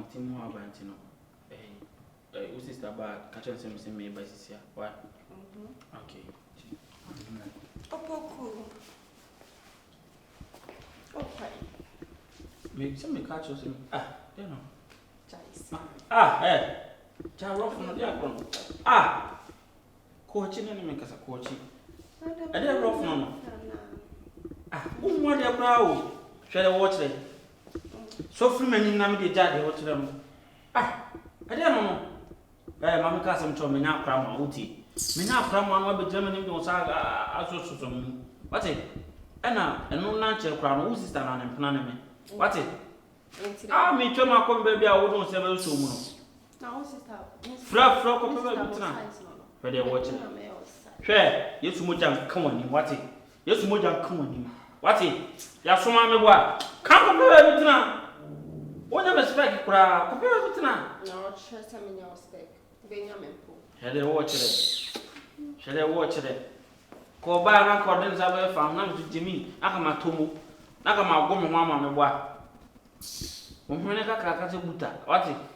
Martin Mabantino. Who sister bad? Catch on some me by Sia. Why? Okay. Opoku. Okay. Make some catch us. You know. Chais. Rough from the coaching and make us a coaching. I didn't rough no. Who want their brow? Shall I watch them? So free men in Namity Daddy, watch them. I don't know. Mamma Cassim told me now, Cram, Uti. Me now, Cram, one will be Germany, don't say, I saw some. What it? Anna, and no natural crown, who's sister and planning. What it? Me to my come baby, I wouldn't say very soon. Now, sister. Frock of where they're watching. Share, yes, Mojang, come on, what it? Yes, Mojang, come on. What it? Yes, mamma, what? Come compare with now. What never expect, compare with now. No, trust him in your spec. Benjamin Poe. Shall they watch it? Shall they watch it? Call by an accordance of a farm, not to Jimmy, Nakama, Nakama, woman, mamma, what? When I got a buta, what it?